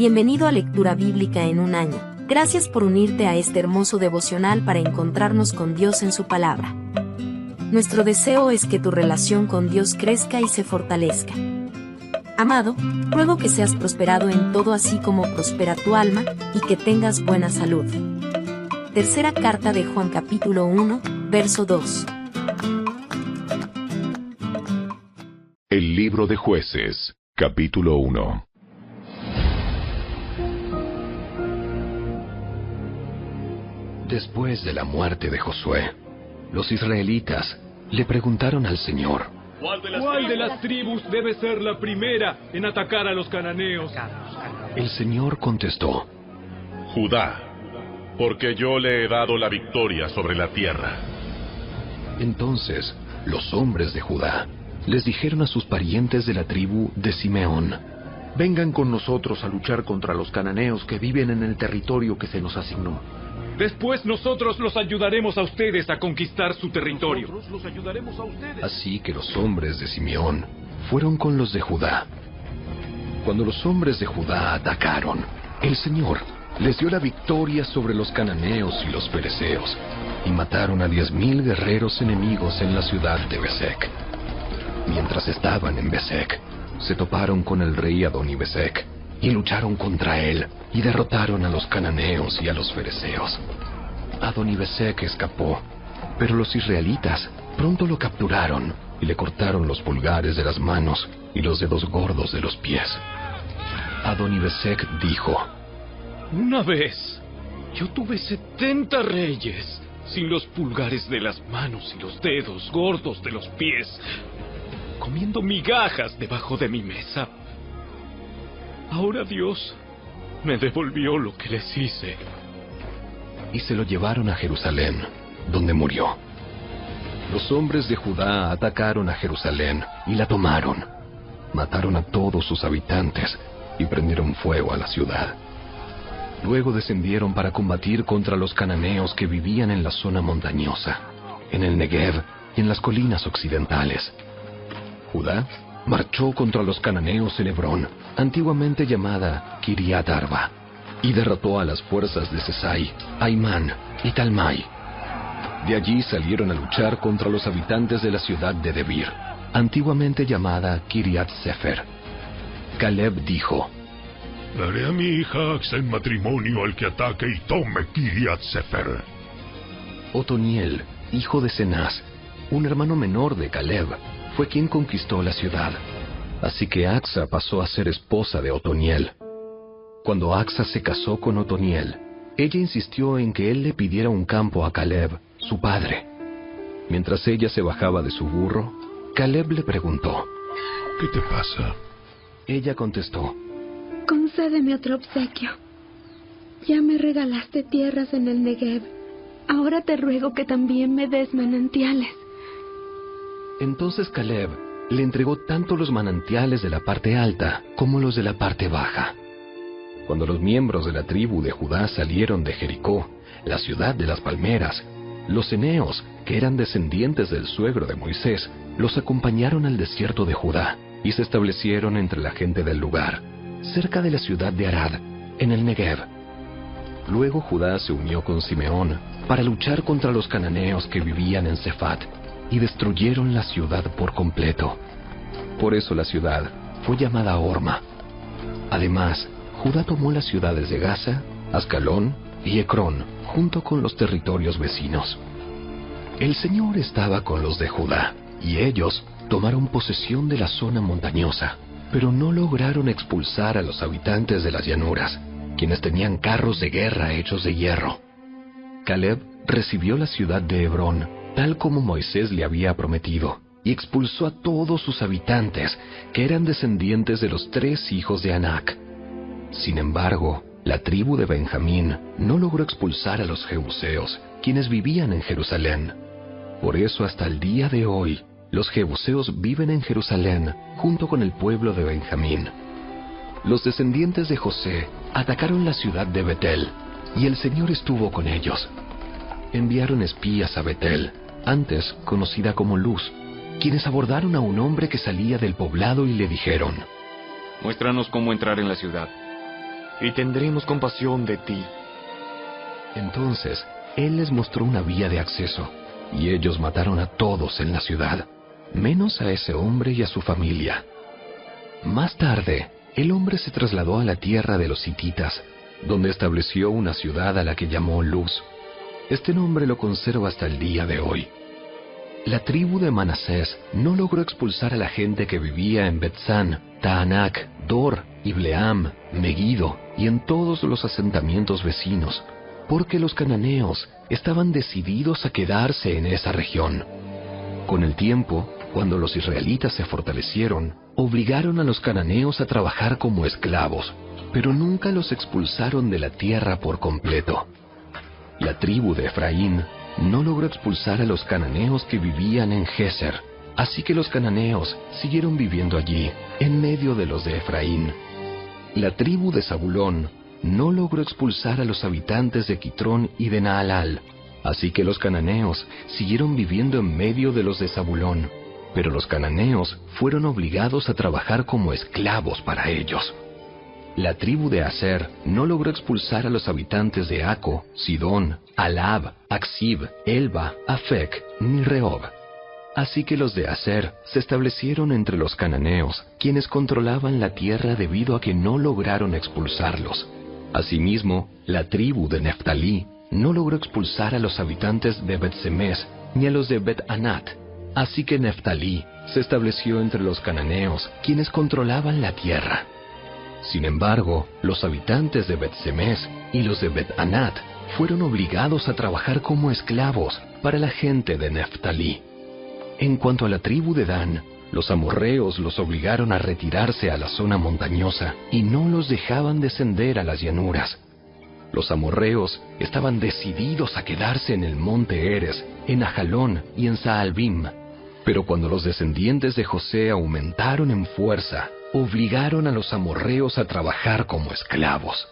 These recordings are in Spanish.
Bienvenido a Lectura Bíblica en un año. Gracias por unirte a este hermoso devocional para encontrarnos con Dios en su palabra. Nuestro deseo es que tu relación con Dios crezca y se fortalezca. Amado, ruego que seas prosperado en todo así como prospera tu alma, y que tengas buena salud. Tercera carta de Juan capítulo 1, verso 2. El libro de Jueces, capítulo 1. Después de la muerte de Josué, los israelitas le preguntaron al Señor: ¿Cuál de las tribus debe ser la primera en atacar a los cananeos? El Señor contestó: Judá, porque yo le he dado la victoria sobre la tierra. Entonces, los hombres de Judá les dijeron a sus parientes de la tribu de Simeón: vengan con nosotros a luchar contra los cananeos que viven en el territorio que se nos asignó. Después nosotros los ayudaremos a ustedes a conquistar su territorio. Así que los hombres de Simeón fueron con los de Judá. Cuando los hombres de Judá atacaron, el Señor les dio la victoria sobre los cananeos y los fereceos, y mataron a 10,000 guerreros enemigos en la ciudad de Besec. Mientras estaban en Besec, se toparon con el rey Adoni-Besec, y lucharon contra él, y derrotaron a los cananeos y a los fereceos. Adoni-Besec escapó, pero los israelitas pronto lo capturaron, y le cortaron los pulgares de las manos y los dedos gordos de los pies. Adoni-Besec dijo: Una vez, yo tuve 70 reyes, sin los pulgares de las manos y los dedos gordos de los pies, comiendo migajas debajo de mi mesa. Ahora Dios me devolvió lo que les hice. Y se lo llevaron a Jerusalén, donde murió. Los hombres de Judá atacaron a Jerusalén y la tomaron. Mataron a todos sus habitantes y prendieron fuego a la ciudad. Luego descendieron para combatir contra los cananeos que vivían en la zona montañosa, en el Negev y en las colinas occidentales. Judá marchó contra los cananeos en Hebrón, antiguamente llamada Kiriat Arba, y derrotó a las fuerzas de Sesai, Aimán y Talmai. De allí salieron a luchar contra los habitantes de la ciudad de Debir, antiguamente llamada Kiriat Sefer. Caleb dijo: daré a mi hija Axa en matrimonio al que ataque y tome Kiriat Sefer. Otoniel, hijo de Cenaz, un hermano menor de Caleb, fue quien conquistó la ciudad. Así que Axa pasó a ser esposa de Otoniel. Cuando Axa se casó con Otoniel, ella insistió en que él le pidiera un campo a Caleb, su padre. Mientras ella se bajaba de su burro, Caleb le preguntó: ¿qué te pasa? Ella contestó: concédeme otro obsequio. Ya me regalaste tierras en el Negev. Ahora te ruego que también me des manantiales. Entonces Caleb le entregó tanto los manantiales de la parte alta como los de la parte baja. Cuando los miembros de la tribu de Judá salieron de Jericó, la ciudad de las palmeras, los eneos, que eran descendientes del suegro de Moisés, los acompañaron al desierto de Judá y se establecieron entre la gente del lugar, cerca de la ciudad de Arad, en el Negev. Luego Judá se unió con Simeón para luchar contra los cananeos que vivían en Sefat, y destruyeron la ciudad por completo. Por eso la ciudad fue llamada Horma. Además, Judá tomó las ciudades de Gaza, Ascalón y Ecrón, junto con los territorios vecinos. El Señor estaba con los de Judá, y ellos tomaron posesión de la zona montañosa, pero no lograron expulsar a los habitantes de las llanuras, quienes tenían carros de guerra hechos de hierro. Caleb recibió la ciudad de Hebrón, tal como Moisés le había prometido, y expulsó a todos sus habitantes, que eran descendientes de los 3 hijos de Anac. Sin embargo, la tribu de Benjamín no logró expulsar a los jebuseos, quienes vivían en Jerusalén. Por eso hasta el día de hoy, los jebuseos viven en Jerusalén, junto con el pueblo de Benjamín. Los descendientes de José atacaron la ciudad de Betel, y el Señor estuvo con ellos. Enviaron espías a Betel, antes conocida como Luz, quienes abordaron a un hombre que salía del poblado y le dijeron: muéstranos cómo entrar en la ciudad. y tendremos compasión de ti. Entonces, él les mostró una vía de acceso, y ellos mataron a todos en la ciudad, menos a ese hombre y a su familia. Más tarde, el hombre se trasladó a la tierra de los hititas, donde estableció una ciudad a la que llamó Luz. Este nombre lo conserva hasta el día de hoy. La tribu de Manasés no logró expulsar a la gente que vivía en Betzán, Taanac, Dor, Ibleam, Megiddo y en todos los asentamientos vecinos, porque los cananeos estaban decididos a quedarse en esa región. Con el tiempo, cuando los israelitas se fortalecieron, obligaron a los cananeos a trabajar como esclavos, pero nunca los expulsaron de la tierra por completo. La tribu de Efraín no logró expulsar a los cananeos que vivían en Géser, así que los cananeos siguieron viviendo allí, en medio de los de Efraín. La tribu de Zabulón no logró expulsar a los habitantes de Quitrón y de Naalal, así que los cananeos siguieron viviendo en medio de los de Zabulón, pero los cananeos fueron obligados a trabajar como esclavos para ellos. La tribu de Aser no logró expulsar a los habitantes de Aco, Sidón, Alab, Aksib, Elba, Afec, ni Rehob. Así que los de Aser se establecieron entre los cananeos, quienes controlaban la tierra debido a que no lograron expulsarlos. Asimismo, la tribu de Neftalí no logró expulsar a los habitantes de Bet-Semes ni a los de Bet-Anat. Así que Neftalí se estableció entre los cananeos, quienes controlaban la tierra. Sin embargo, los habitantes de Bet-Semes y los de Bet-Anat fueron obligados a trabajar como esclavos para la gente de Neftalí. En cuanto a la tribu de Dan, los amorreos los obligaron a retirarse a la zona montañosa y no los dejaban descender a las llanuras. Los amorreos estaban decididos a quedarse en el monte Eres, en Ajalón y en Saalbim. Pero cuando los descendientes de José aumentaron en fuerza, obligaron a los amorreos a trabajar como esclavos.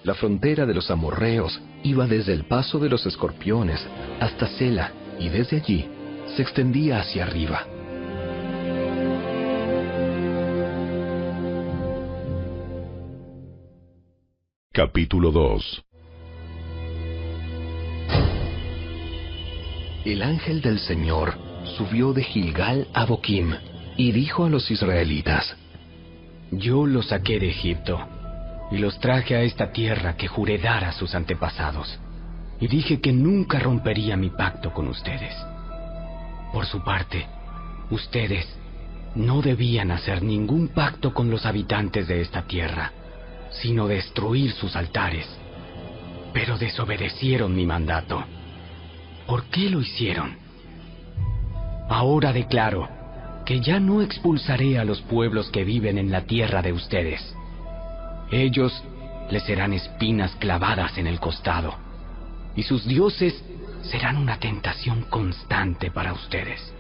La frontera de los amorreos iba desde el paso de los escorpiones hasta Sela, y desde allí se extendía hacia arriba. Capítulo 2. El ángel del Señor subió de Gilgal a Boquim y dijo a los israelitas: Yo los saqué de Egipto y los traje a esta tierra que juré dar a sus antepasados, y dije que nunca rompería mi pacto con ustedes. Por su parte, ustedes no debían hacer ningún pacto con los habitantes de esta tierra, sino destruir sus altares. Pero desobedecieron mi mandato. ¿Por qué lo hicieron? Ahora declaro que ya no expulsaré a los pueblos que viven en la tierra de ustedes. Ellos les serán espinas clavadas en el costado, y sus dioses serán una tentación constante para ustedes.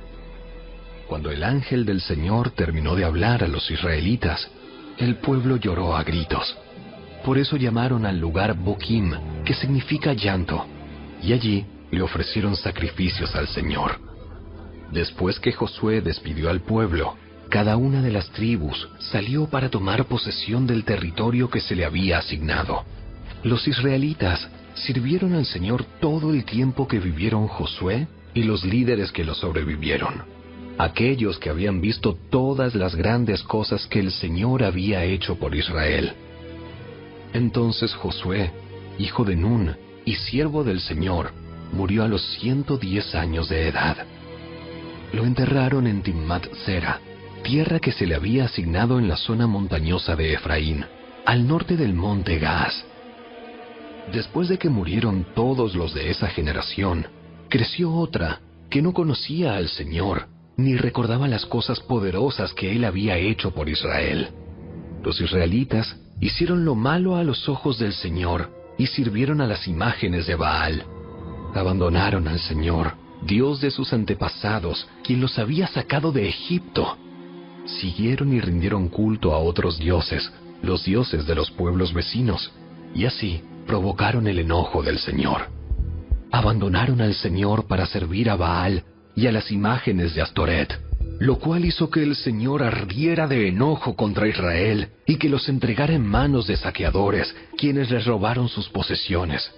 Cuando el ángel del Señor terminó de hablar a los israelitas, el pueblo lloró a gritos. Por eso llamaron al lugar Boquim, que significa llanto, y allí le ofrecieron sacrificios al Señor. Después que Josué despidió al pueblo, cada una de las tribus salió para tomar posesión del territorio que se le había asignado. Los israelitas sirvieron al Señor todo el tiempo que vivieron Josué y los líderes que lo sobrevivieron, aquellos que habían visto todas las grandes cosas que el Señor había hecho por Israel. Entonces Josué, hijo de Nun y siervo del Señor, murió a los 110 años de edad. Lo enterraron en Timmat Sera, tierra que se le había asignado en la zona montañosa de Efraín, al norte del monte Gaas. Después de que murieron todos los de esa generación, creció otra que no conocía al Señor, ni recordaba las cosas poderosas que Él había hecho por Israel. Los israelitas hicieron lo malo a los ojos del Señor y sirvieron a las imágenes de Baal. Abandonaron al Señor, Dios de sus antepasados, quien los había sacado de Egipto. Siguieron y rindieron culto a otros dioses, los dioses de los pueblos vecinos, y así provocaron el enojo del Señor. Abandonaron al Señor para servir a Baal y a las imágenes de Astoret. lo cual hizo que el Señor ardiera de enojo contra Israel y que los entregara en manos de saqueadores, quienes les robaron sus posesiones.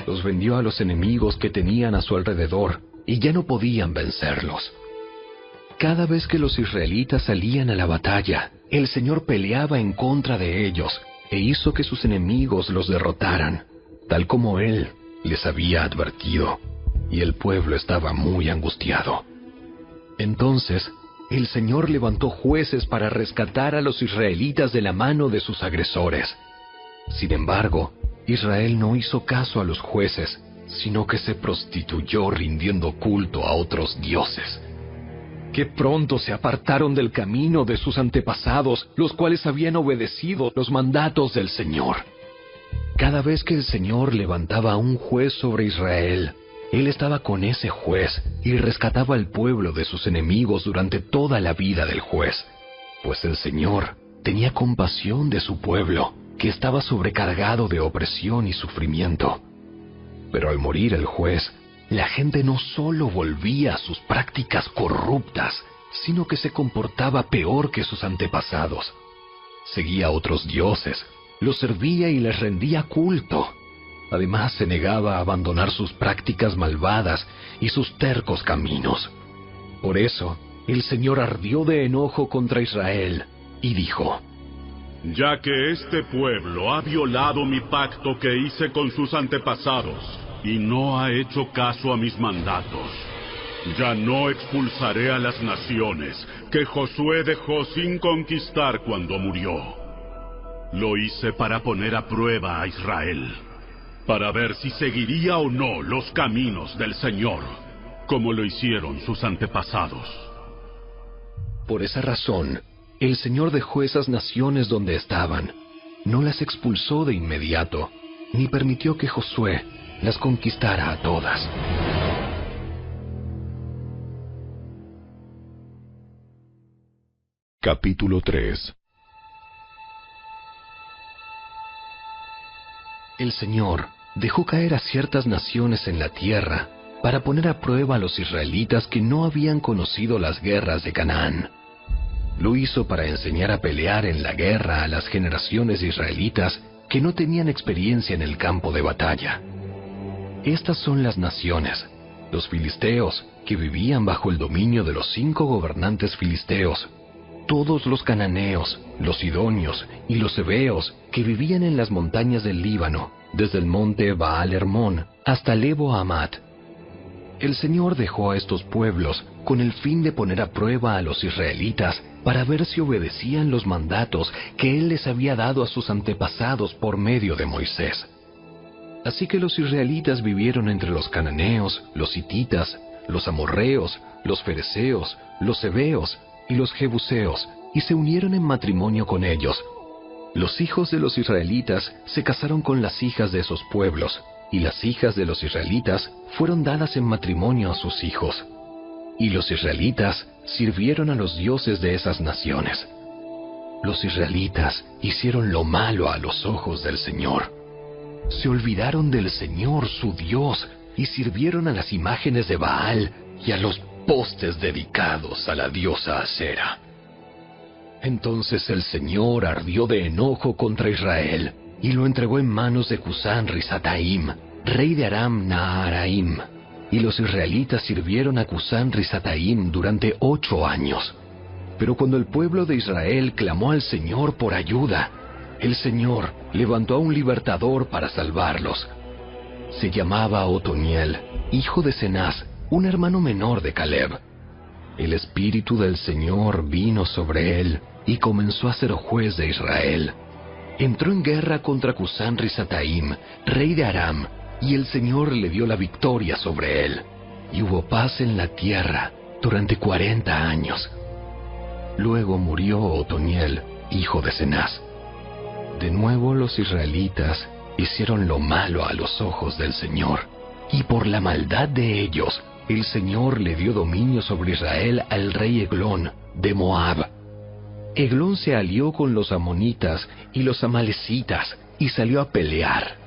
Los vendió a los enemigos que tenían a su alrededor y ya no podían vencerlos. Cada vez que los israelitas salían a la batalla, el Señor peleaba en contra de ellos e hizo que sus enemigos los derrotaran, tal como Él les había advertido, y el pueblo estaba muy angustiado. Entonces, el Señor levantó jueces para rescatar a los israelitas de la mano de sus agresores. Sin embargo, Israel no hizo caso a los jueces, sino que se prostituyó rindiendo culto a otros dioses. ¡Qué pronto se apartaron del camino de sus antepasados, los cuales habían obedecido los mandatos del Señor! Cada vez que el Señor levantaba a un juez sobre Israel, Él estaba con ese juez y rescataba al pueblo de sus enemigos durante toda la vida del juez, pues el Señor tenía compasión de su pueblo, que estaba sobrecargado de opresión y sufrimiento. Pero al morir el juez, la gente no solo volvía a sus prácticas corruptas, sino que se comportaba peor que sus antepasados. Seguía a otros dioses, los servía y les rendía culto. Además, se negaba a abandonar sus prácticas malvadas y sus tercos caminos. Por eso, el Señor ardió de enojo contra Israel y dijo: Ya que este pueblo ha violado mi pacto que hice con sus antepasados y no ha hecho caso a mis mandatos, ya no expulsaré a las naciones que Josué dejó sin conquistar cuando murió. Lo hice para poner a prueba a Israel, para ver si seguiría o no los caminos del Señor, como lo hicieron sus antepasados. Por esa razón, el Señor dejó esas naciones donde estaban, no las expulsó de inmediato, ni permitió que Josué las conquistara a todas. Capítulo 3. El Señor dejó caer a ciertas naciones en la tierra para poner a prueba a los israelitas que no habían conocido las guerras de Canaán. Lo hizo para enseñar a pelear en la guerra a las generaciones israelitas que no tenían experiencia en el campo de batalla. Estas son las naciones: los filisteos, que vivían bajo el dominio de los 5 gobernantes filisteos; todos los cananeos, los sidonios y los heveos, que vivían en las montañas del Líbano, desde el monte Baal Hermón hasta Lebo Hamat. El Señor dejó a estos pueblos con el fin de poner a prueba a los israelitas para ver si obedecían los mandatos que Él les había dado a sus antepasados por medio de Moisés. Así que los israelitas vivieron entre los cananeos, los hititas, los amorreos, los fereceos, los heveos y los jebuseos, y se unieron en matrimonio con ellos. Los hijos de los israelitas se casaron con las hijas de esos pueblos, y las hijas de los israelitas fueron dadas en matrimonio a sus hijos. Y los israelitas sirvieron a los dioses de esas naciones. Los israelitas hicieron lo malo a los ojos del Señor. Se olvidaron del Señor, su Dios, y sirvieron a las imágenes de Baal y a los postes dedicados a la diosa Acera. Entonces el Señor ardió de enojo contra Israel y lo entregó en manos de Cusán Risataim, rey de Aram Naharaim. Y los israelitas sirvieron a Cusán Risataim durante 8 años. Pero cuando el pueblo de Israel clamó al Señor por ayuda, el Señor levantó a un libertador para salvarlos. Se llamaba Otoniel, hijo de Cenaz, un hermano menor de Caleb. El Espíritu del Señor vino sobre él y comenzó a ser juez de Israel. Entró en guerra contra Cusán Risataim, rey de Aram, y el Señor le dio la victoria sobre él. Y hubo paz en la tierra durante 40 años. Luego murió Otoniel, hijo de Cenaz. De nuevo los israelitas hicieron lo malo a los ojos del Señor, y por la maldad de ellos, el Señor le dio dominio sobre Israel al rey Eglón, de Moab. Eglón se alió con los amonitas y los amalecitas, y salió a pelear.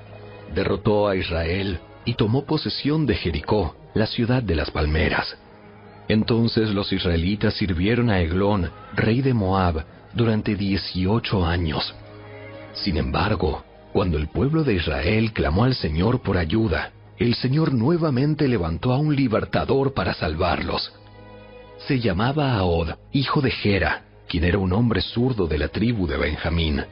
Derrotó a Israel, y tomó posesión de Jericó, la ciudad de las palmeras. Entonces los israelitas sirvieron a Eglón, rey de Moab, durante 18 años. Sin embargo, cuando el pueblo de Israel clamó al Señor por ayuda, el Señor nuevamente levantó a un libertador para salvarlos. Se llamaba Ahod, hijo de Gera, quien era un hombre zurdo de la tribu de Benjamín.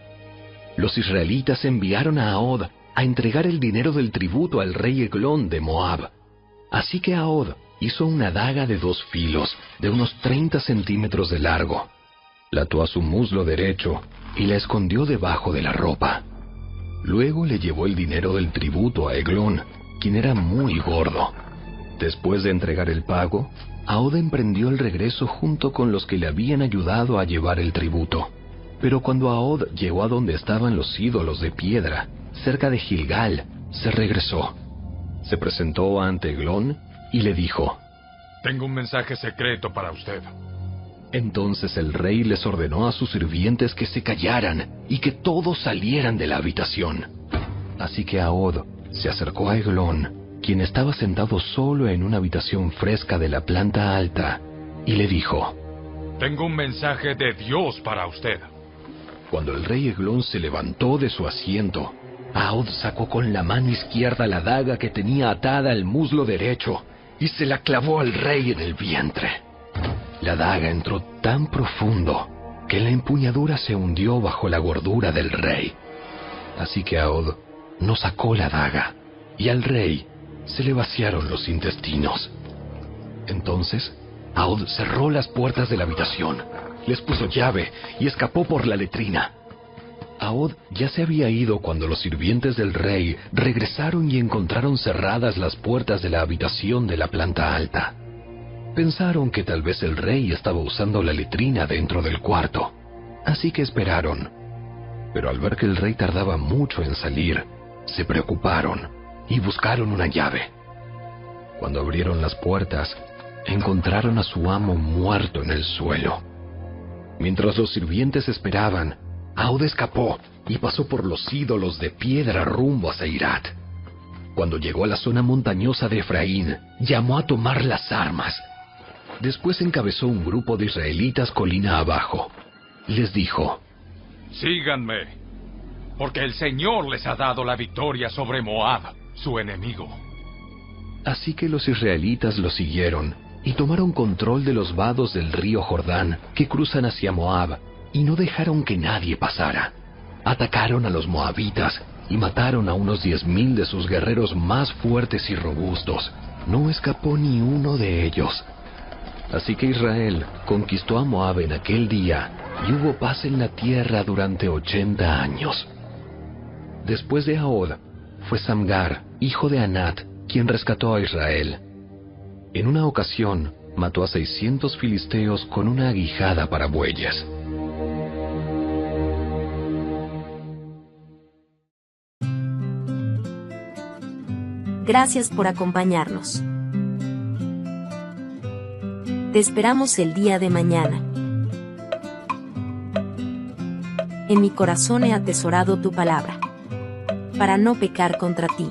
Los israelitas enviaron a Ahod a entregar el dinero del tributo al rey Eglón de Moab. Así que Ahod hizo una daga de 2 filos, de unos 30 centímetros de largo. La ató a su muslo derecho y la escondió debajo de la ropa. Luego le llevó el dinero del tributo a Eglón, quien era muy gordo. Después de entregar el pago, Ahod emprendió el regreso junto con los que le habían ayudado a llevar el tributo. Pero cuando Ahod llegó a donde estaban los ídolos de piedra, cerca de Gilgal, se regresó. Se presentó ante Eglón y le dijo: Tengo un mensaje secreto para usted. Entonces el rey les ordenó a sus sirvientes que se callaran y que todos salieran de la habitación. Así que Ahod se acercó a Eglón, quien estaba sentado solo en una habitación fresca de la planta alta, y le dijo: Tengo un mensaje de Dios para usted. Cuando el rey Eglón se levantó de su asiento, Ahod sacó con la mano izquierda la daga que tenía atada al muslo derecho y se la clavó al rey en el vientre. La daga entró tan profundo que la empuñadura se hundió bajo la gordura del rey. Así que Ahod no sacó la daga, y al rey se le vaciaron los intestinos. Entonces, Ahod cerró las puertas de la habitación, les puso llave y escapó por la letrina. Ahod ya se había ido cuando los sirvientes del rey regresaron y encontraron cerradas las puertas de la habitación de la planta alta. Pensaron que tal vez el rey estaba usando la letrina dentro del cuarto, así que esperaron. Pero al ver que el rey tardaba mucho en salir, se preocuparon y buscaron una llave. Cuando abrieron las puertas, encontraron a su amo muerto en el suelo. Mientras los sirvientes esperaban, Ahod escapó y pasó por los ídolos de piedra rumbo a Seirat. Cuando llegó a la zona montañosa de Efraín, llamó a tomar las armas. Después encabezó un grupo de israelitas colina abajo. Les dijo: Síganme, porque el Señor les ha dado la victoria sobre Moab, su enemigo. Así que los israelitas lo siguieron y tomaron control de los vados del río Jordán que cruzan hacia Moab, y no dejaron que nadie pasara. Atacaron a los moabitas y mataron a unos 10,000 de sus guerreros más fuertes y robustos. No escapó ni uno de ellos. Así que Israel conquistó a Moab en aquel día, y hubo paz en la tierra durante 80 años. Después de Ahod, fue Samgar, hijo de Anat, quien rescató a Israel. En una ocasión, mató a 600 filisteos con una aguijada para bueyes. Gracias por acompañarnos. Te esperamos el día de mañana. En mi corazón he atesorado tu palabra, para no pecar contra ti.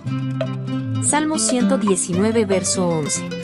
Salmo 119, verso 11.